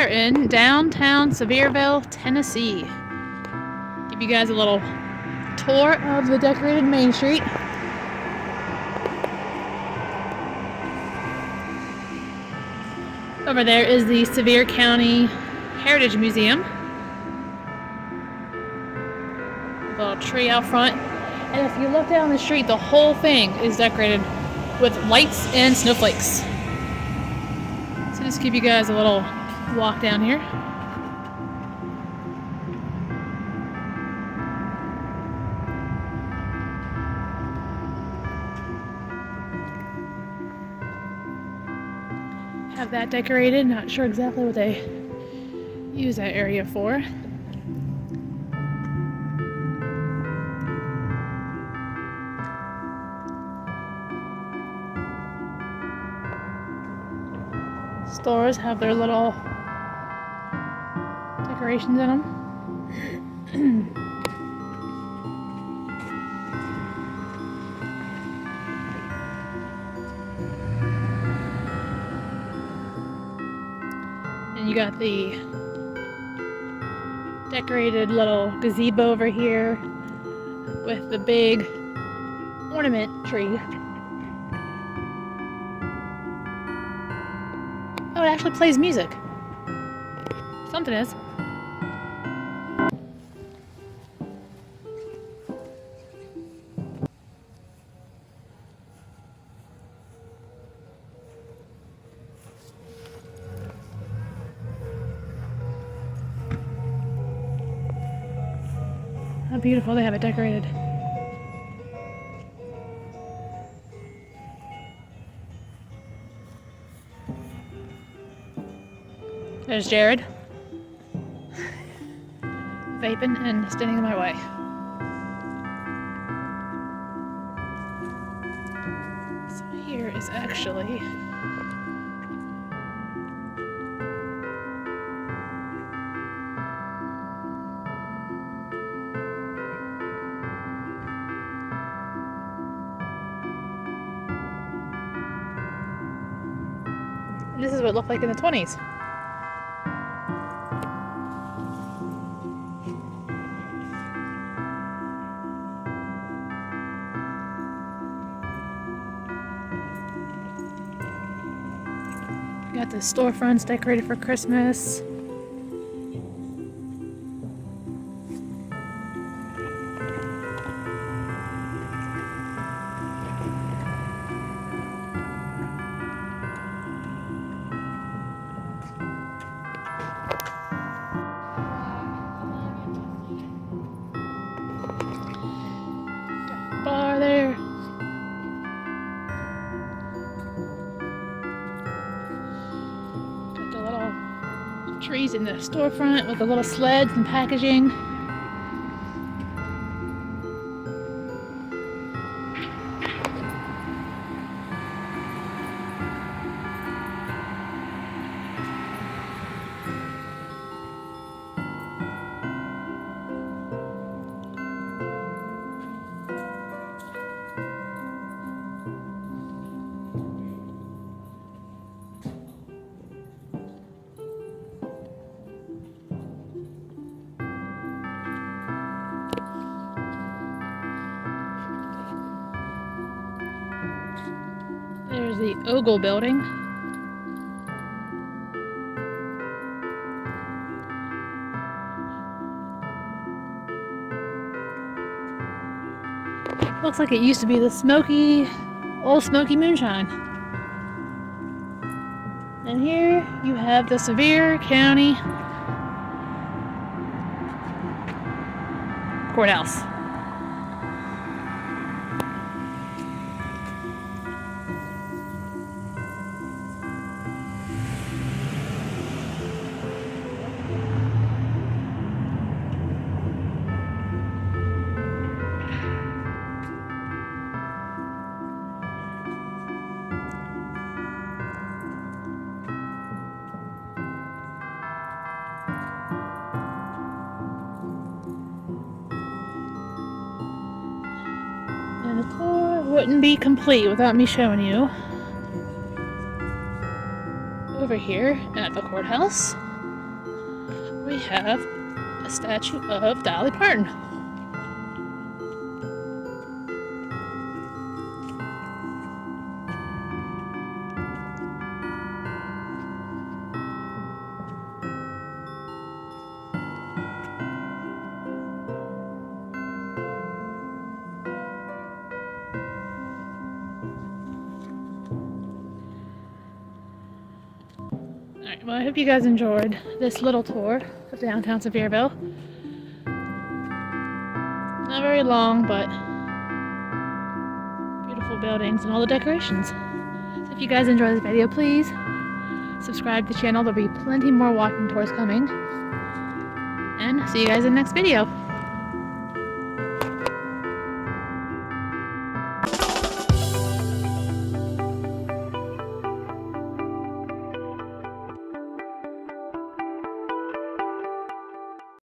are in downtown Sevierville, Tennessee. Give you guys a little tour of the decorated Main Street. Over there is the Sevier County Heritage Museum. A little tree out front. And if you look down the street, the whole thing is decorated with lights and snowflakes. So just give you guys a little walk down here. Have that decorated. Not sure exactly what they use that area for. Stores have their little decorations in them. And you got the decorated little gazebo over here with the big ornament tree. Oh, it actually plays music. Something is. How beautiful they have it decorated. There's Jared. Vaping and standing in my way. So here is actually this is what it looked like in the 20s. Got the storefronts decorated for Christmas. Got a bar there. Trees in the storefront with the little sleds and packaging. There's the Ogle building. Looks like it used to be the old smoky moonshine. And here you have the Sevier County Courthouse. And the tour wouldn't be complete without me showing you over here at the courthouse. have a statue of Dolly Parton. Alright, well, I hope you guys enjoyed this little tour of downtown Sevierville. Not very long, but beautiful buildings and all the decorations. So if you guys enjoyed this video, please subscribe to the channel. There'll be plenty more walking tours coming. And see you guys in the next video.